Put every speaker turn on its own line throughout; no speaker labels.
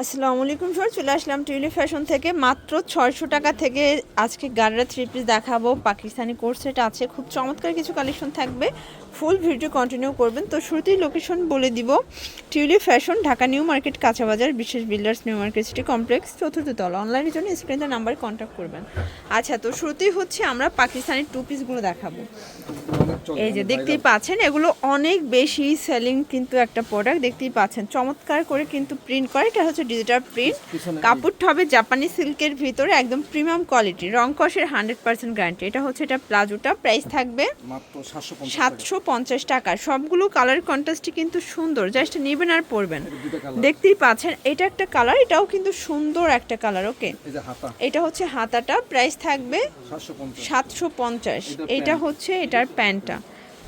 আসসালামু আলাইকুম স্যার, চলে আসলাম টিউলিপ ফ্যাশন থেকে। মাত্র 600 টাকা থেকে আজকে গাড়রা থ্রি পিস দেখাবো। পাকিস্তানি কোর্স সেট আছে, খুব চমৎকার কিছু কালেকশন থাকবে। ফুল ভিডিও কন্টিনিউ করবেন। তো শুরুতেই লোকেশন বলে দিব, tulip fashion, Dhaka new market, কাঁচা বাজার, বিশেষ builders, new market city complex, চতুর্থ তলা। অনলাইনের জন্য স্ক্রিনের নাম্বারে কন্ট্যাক্ট করবেন। আচ্ছা, তো শুরুতেই হচ্ছে আমরা পাকিস্তানি টু পিসগুলো দেখাবো। এই যে দেখতেই পাচ্ছেন, এগুলো অনেক বেশি সেলিং কিন্তু একটা প্রোডাক্ট। দেখতেই পাচ্ছেন চমৎকার করে কিন্তু প্রিন্ট করে। এটা হচ্ছে ডিজিটাল প্রিন্ট, কাপড়টা হবে জাপানি সিল্কের ভিতরে, একদম প্রিমিয়াম কোয়ালিটি, রং কষের 100% গ্যারান্টি। এটা হচ্ছে এটা প্লাজোটা, প্রাইস থাকবে
মাত্র
750 টাকা। সবগুলো কালার কন্ট্রাস্টই কিন্তু সুন্দর, জাস্ট নেবেন আর পরবেন। দেখতেই পাচ্ছেন এটা একটা কালার, এটাও কিন্তু সুন্দর একটা কালার। ওকে, এটা হচ্ছে হাতাটা, প্রাইস থাকবে 750। এটা হচ্ছে এটার প্যান্টটা,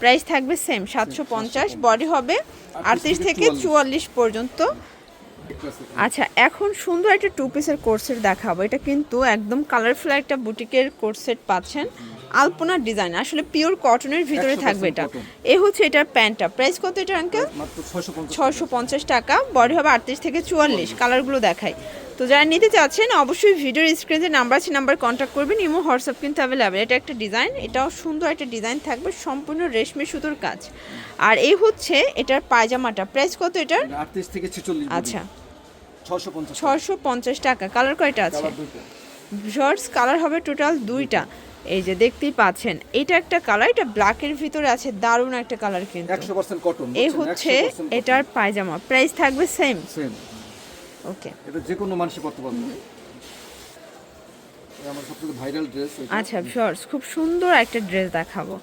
প্রাইস থাকবে সেম 750। বডি হবে 38 থেকে 44 পর্যন্ত। আচ্ছা, এখন সুন্দর একটা টু পিসের কোর্সেট দেখাবো। এটা কিন্তু একদম কালারফুল একটা বুটিকের কোর্সেট পাচ্ছেন, আলপনা ডিজাইন, আসলে পিওর কটনের ভিতরে থাকবে এটা। এই হচ্ছে এটার প্যান্টটা, প্রাইস কত এটা আঙ্কেল? 650 টাকা। বডি হবে 38 থেকে 44। কালারগুলো দেখাই। তো যারা নিতে চাচ্ছেন অবশ্যই ভিডিওর স্ক্রিনে নাম্বার আছে, নাম্বার কন্ট্যাক্ট করবেন। ইমো হোয়াটসঅ্যাপ কিন্তু অ্যাভেলেবেল। এটা একটা ডিজাইন, এটাও সুন্দর একটা ডিজাইন থাকবে, সম্পূর্ণ রেশমি সুতোর কাজ। আর এই হচ্ছে এটার পায়জামাটা, প্রাইস কত এটার?
38 থেকে 46।
আচ্ছা,
650
টাকা। কালার কয়টা আছে? শর্টস কালার হবে টোটাল দুইটা। এই যে দেখতেই পাচ্ছেন, এটা একটা কালার, এটা ব্ল্যাকের ভিতরে আছে, দারুণ একটা কালার কিন্তু
100% কটন।
এই হচ্ছে এটার পায়জামা, প্রাইস থাকবে সেম। ওকে,
এটা যে কোনো মানুষই পড়তে পারবে। আমার সবথেকে ভাইরাল ড্রেস এটা।
আচ্ছা শর্টস, খুব সুন্দর একটা ড্রেস দেখাবো।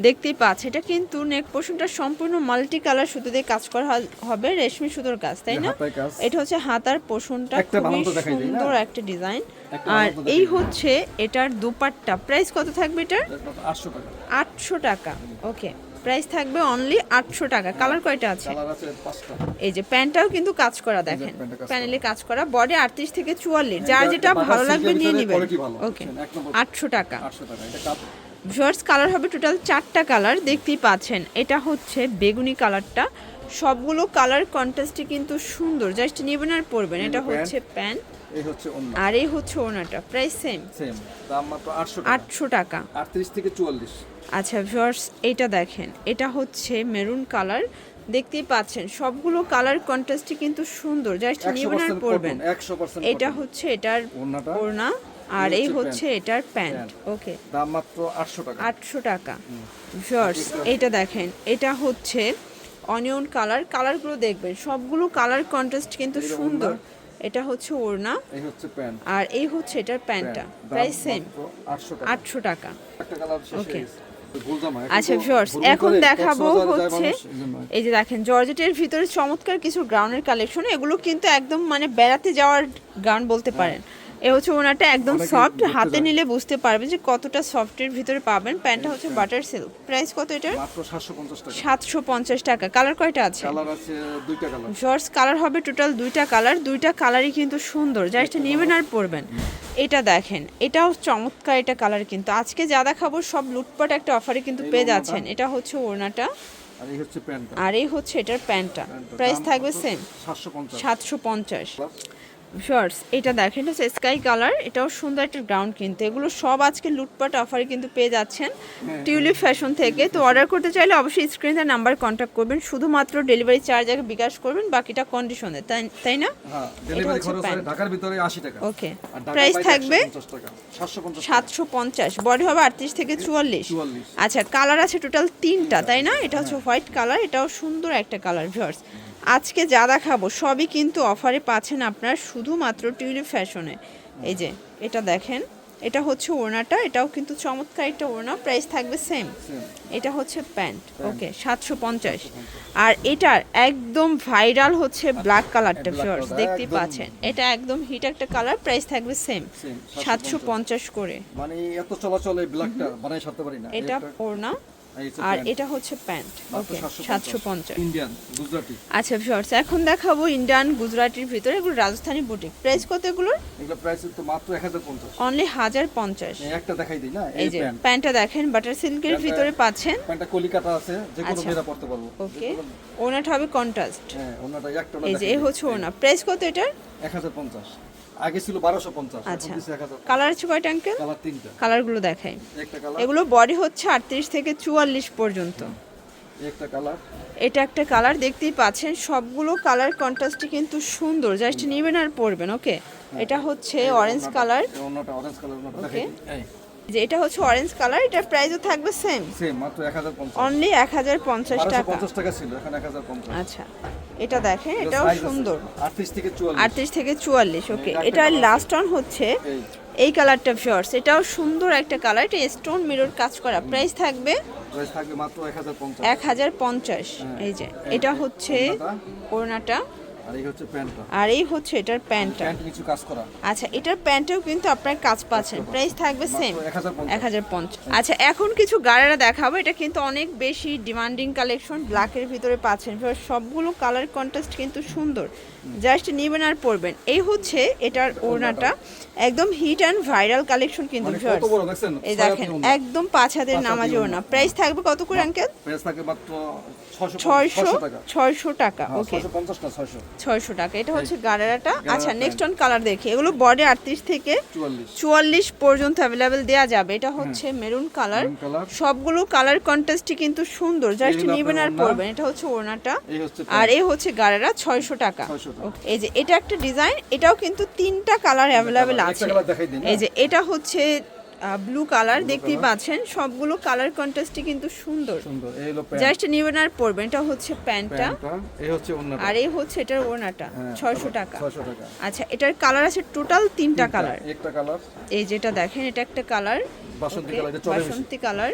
দেখতেই পাচ্ছেন এটা কিন্তু নেক পোর্শনটা সম্পূর্ণ মাল্টি কালার সুতো দিয়ে কাজ করা হবে, রেশমি সুতোর কাজ, তাই না? এটা হচ্ছে হাতার পোর্শনটা, খুবই সুন্দর একটা ডিজাইন। আর এই হচ্ছে এটার দুপাট্টা, প্রাইস কত থাকবে এটার?
800 টাকা।
800 টাকা। ওকে, প্রাইস থাকবে অনলি 800 টাকা। কালার কয়টা আছে?
কালার আছে 5টা।
এই যে প্যান্টটাও কিন্তু কাজ করা, দেখেন প্যানেলে কাজ করা, বডি 38 থেকে 44। যার যেটা ভালো লাগবে নিয়ে নেবেন। ওকে, 800 টাকা।
800 টাকা। এটা কাপ
ভিউয়ার্স, কালার হবে টোটাল 4টা কালার, দেখতেই পাচ্ছেন। এটা হচ্ছে বেগুনি কালারটা, সবগুলো কালার কন্ট্রাস্টে কিন্তু সুন্দর, জাস্ট নেবেন আর পরবেন। এটা হচ্ছে প্যান্ট,
এই হচ্ছে ওন্না,
আর এই হচ্ছে ওড়নাটা, প্রাইস সেম
দাম মাত্র 800
টাকা।
38 থেকে 44।
আচ্ছা ভিউয়ার্স, এটা দেখেন, এটা হচ্ছে মেরুন কালার, দেখতেই পাচ্ছেন সবগুলো কালার কন্ট্রাস্টে কিন্তু সুন্দর, জাস্ট নেবেন আর পরবেন।
100%
এটা হচ্ছে এটার ওড়না, আর এই হচ্ছে এটার প্যান্ট। ওকে,
দাম মাত্র 800 টাকা।
800 টাকা। ভিউয়ার্স, এটা দেখেন, এটা হচ্ছে অনিয়ন কালার, কালারগুলো দেখবেন সবগুলো কালার কন্ট্রাস্ট কিন্তু সুন্দর। এটা হচ্ছে ওড়না,
এই হচ্ছে প্যান্ট,
আর এই হচ্ছে এটার প্যান্টটা, প্রাইস সেম 800 টাকা।
একটা কালার শেষ হয়ে গেছে।
আচ্ছা ভিউয়ার্স, এখন দেখাবো হচ্ছে এই যে দেখেন জর্জেটের ভিতরে চমৎকার কিছু গ্রাউন্ডের কালেকশন। এগুলো কিন্তু একদম মানে বেড়াতে যাওয়ার গ্রাউন্ড বলতে পারেন। এ হচ্ছে ওনাটা একদম সফট, হাতে নিলে বুঝতে পারবে যে কতটা সফটের ভিতরে পাবেন। প্যান্টটা হচ্ছে বাটার সিল্ক, প্রাইস কত এটার?
মাত্র 750 টাকা।
750 টাকা। কালার কয়টা আছে?
কালার আছে দুইটা কালার।
শর্টস কালার হবে টোটাল দুইটা কালার, দুইটা কালারই কিন্তু সুন্দর, জাস্ট নেবেন আর পরবেন। এটা দেখেন, এটাও চমৎকার এটা কালার কিন্তু। আজকে যা দেখাবো সব লুটপাট একটা অফারে কিন্তু পেয়ে যাচ্ছেন। এটা হচ্ছে ওড়নাটা,
আর এই হচ্ছে প্যান্টটা,
আর এই হচ্ছে এটার প্যান্টটা, প্রাইস থাকবে সেম 750। শর্টস এটা দেখেন, এটা হচ্ছে স্কাই কালার, এটাও সুন্দর একটা গ্রাউন্ড কিন্তু। এগুলো সব আজকে লুটপাট অফারে কিন্তু পেয়ে যাচ্ছেন টিউলিপ ফ্যাশন থেকে। তো অর্ডার করতে চাইলে অবশ্যই স্ক্রিনে নাম্বার কন্ট্যাক্ট করবেন, শুধুমাত্র ডেলিভারি চার্জ আগে বিকাশ করবেন, বাকিটা কন্ডিশনে, তাই না?
হ্যাঁ, ডেলিভারি খরচ ঢাকার ভিতরে 80 টাকা।
ওকে, প্রাইস থাকবে 750। বডি হবে 38 থেকে 44। আচ্ছা, কালার আছে টোটাল 3টা, তাই না? এটা হচ্ছে হোয়াইট কালার, এটাও সুন্দর একটা কালার। ভিউয়ার্স, আজকে যা দেখাবো সবই কিন্তু অফারে পাচ্ছেন আপনার শুধুমাত্র টিউলিপ ফ্যাশনে। এই যে এটা দেখেন, এটা হচ্ছে ওড়নাটা, এটাও কিন্তু চমৎকার একটা ওড়না, প্রাইস থাকবে সেম। এটা হচ্ছে প্যান্ট। ওকে, 750। আর এটার একদম ভাইরাল হচ্ছে ব্ল্যাক কালারটা, ভিউয়ার্স দেখতেই পাচ্ছেন, এটা একদম হিট একটা কালার, প্রাইস থাকবে সেম 750 করে।
মানে এত চলাচলে ব্ল্যাকটা বানাই সারতে পারি না।
এটা ওড়না, আর এটা হচ্ছে প্যান্ট। ওকে, 750
ইন্ডিয়ান গুজরাটি।
আচ্ছা ভিউয়ার্স, এখন দেখাবো ইন্ডিয়ান গুজরাটির ভিতরে, এগুলো রাজস্থানি বুটিক। প্রাইস কত এগুলোর?
এগুলো প্রাইস তো মাত্র 1050।
অনলি 1050।
একটা দেখাই দিই না,
এই যে প্যান্টটা দেখেন, বাটার সিল্কের ভিতরে পাচ্ছেন।
প্যান্টটা কলিকাতা আছে, যে কোনো মেয়েরা পড়তে পারবো।
ওকে, ওনাটা হবে কন্ট্রাস্ট।
হ্যাঁ, ওনাটা একটা
এই যে এই হচ্ছে ওনা, প্রাইস কত এটার?
1050, আগে ছিল 1250, এখন
আচ্ছা।
দিছে 1000।
কালার আছে কয়টা আঙ্কেল?
কালার তিনটা,
কালারগুলো দেখাই।
একটা কালার,
এগুলো বডি হচ্ছে 38 থেকে 44 পর্যন্ত।
একটা কালার,
এটা একটা কালার দেখতেই পাচ্ছেন, সবগুলো কালার কন্ট্রাস্টই কিন্তু সুন্দর, জাস্ট নেবেন আর পরবেন। ওকে, এটা হচ্ছে অরেঞ্জ কালার,
এই ওন্নাটা অরেঞ্জ কালার, ওন্নাটা দেখাই দিই। এই
যে এটা হচ্ছে অরেঞ্জ কালার, এটার প্রাইসও থাকবে সেম,
সেম মাত্র 1050,
অনলি 1050 টাকা।
1250 টাকা ছিল, এখন 1050।
আচ্ছা, এটা দেখেন, এটাও সুন্দর,
38 থেকে 44,
38 থেকে 44। ওকে,
এটা একটা
এটার
colour
লাস্ট অন হচ্ছে
এই
এই কালারটা ভিউয়ার্স, এটাও সুন্দর একটা কালার, এটা স্টোন মিরর কাজ করা। প্রাইস থাকবে
প্রাইস থাকবে মাত্র 1050।
1050। এই যে এটা হচ্ছে ওড়নাটা,
আর এই হচ্ছে প্যান্টটা,
আর এই হচ্ছে এটার প্যান্টটা।
প্যান্ট কিছু কাজ করা,
আচ্ছা, এটার প্যান্টেও কিন্তু আপনার কাজ পাচ্ছেন। প্রাইস থাকবে সেম,
মাত্র 1050।
1050। আচ্ছা, এখন কিছু গাড়ারা দেখাবো, এটা কিন্তু অনেক বেশি ডিমান্ডিং কালেকশন, ব্ল্যাকের ভিতরে পাচ্ছেন। এবার সবগুলো কালার কন্ট্রাস্ট কিন্তু সুন্দর, জাস্ট নেবেন আর পরবেন। এই হচ্ছে এটার ওড়নাটা, একদম হিট অ্যান্ড ভাইরাল কালেকশন কিন্তু
মানে
viewers।
কত বড় দেখছেন,
এই দেখেন, একদম 5 হাতের নামাজি ওড়না। প্রাইস থাকবে কত করে আঙ্কেল?
প্রাইস থাকবে মাত্র
600
টাকা।
600 টাকা। ওকে,
650 না 600,
600 টাকা। এটা হচ্ছে গাড়ারাটা। আচ্ছা,
গাড়ারা
নেক্সট অন কালার দেখি। এগুলো বডি 38 থেকে
44,
44 পর্যন্ত অ্যাভেলেবেল দেওয়া যাবে। এটা হচ্ছে মেরুন কালার,
মেরুন কালার।
সবগুলো কালার কন্ট্রাস্টই কিন্তু সুন্দর, জাস্ট
হলো
নেবেন আর
আপনার
পরবেন। এটা হচ্ছে ওড়নাটা,
এই হচ্ছে
আর এই হচ্ছে গাড়ারা 600 টাকা।
600 টাকা।
Okay, এই যে এটা একটা ডিজাইন, এটাও কিন্তু 3টা কালার অ্যাভেলেবেল
একটা
আছে।
কালার দেখাই দিই না?
এই যে এটা হচ্ছে ব্লু কালার, দেখতেই পাচ্ছেন, সবগুলো কালার কন্ট্রাস্টই কিন্তু সুন্দর,
সুন্দর। এই হলো প্যান্ট,
জাস্ট নেবেন আর পরবেন। এটা হচ্ছে প্যান্টটা,
এই হচ্ছে ওন্নাটা,
আর এই হচ্ছে এটার ওড়নাটা।
হ্যাঁ,
600 টাকা।
600 টাকা।
আচ্ছা, এটার কালার আছে টোটাল 3টা কালার।
একটা কালার
এই যেটা দেখেন, এটা একটা কালার,
বাসন্তী
Okay,
কালার, এটা চলে বেশি।
বাসন্তী কালার।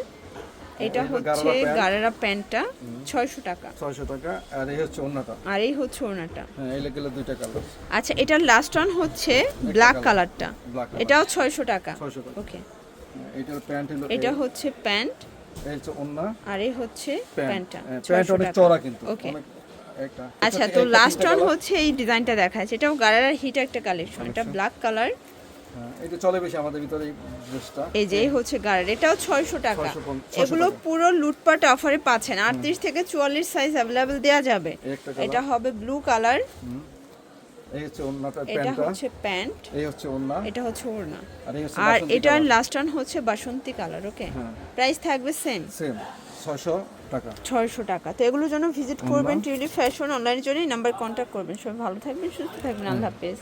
এটা
এটা
হচ্ছে
গারারা প্যান্ট।
গারারা প্যান্টটা, 600 টাকা।
600 টাকা। আর এই হচ্ছে ওন্নাটা,
আর এই হচ্ছে ওড়নাটা।
হ্যাঁ এই লেগেলে দুইটা কালার,
আচ্ছা, এটার লাস্ট অন হচ্ছে ব্ল্যাক
colour,
কালারটা,
ব্ল্যাক কালার,
এটাও 600 টাকা।
600 টাকা।
ওকে,
এটার প্যান্ট হলো
এটা হচ্ছে প্যান্ট,
এই হচ্ছে ওন্না,
আর এই হচ্ছে প্যান্টটা,
প্যান্ট
600
অনেক
টাকা।
চওড়া কিন্তু,
Okay.
অনেক একটা।
আচ্ছা, তো লাস্ট অন হচ্ছে এই ডিজাইনটা দেখাচ্ছে, এটাও গারারার হিট একটা কালেকশন, এটা ব্ল্যাক কালার।
হ্যাঁ, এটা চলে বেশি আমাদের ভিতরে এই ড্রেসটা।
এই যে এই হচ্ছে গারার, এটাও 600 টাকা।
600
এগুলো
টাকা।
পুরো লুটপাট অফারে পাচ্ছেন, 38 থেকে 44 সাইজ অ্যাভেলেবেল দেওয়া যাবে।
এই একটা কালার,
এটা হবে ব্লু কালার,
এই হচ্ছে ওন্নাটা,
এটা
প্যান্টটা,
হচ্ছে প্যান্ট,
এই হচ্ছে ওন্না,
এটা হচ্ছে ওড়না,
আর এই হচ্ছে
আর
বাসন্তী
এটার
কালার।
লাস্ট অন হচ্ছে বাসন্তী কালার। ওকে,
হ্যাঁ।
প্রাইস থাকবে সেম,
সেম 600 টাকা।
600 টাকা। তো এগুলোর জন্য ভিজিট করবেন টিউলিপ ফ্যাশন অনলাইনের জন্য, এই নাম্বার কন্ট্যাক্ট করবেন। সবাই ভালো থাকবেন, সুস্থ থাকবেন, আল্লাহ হাফেজ।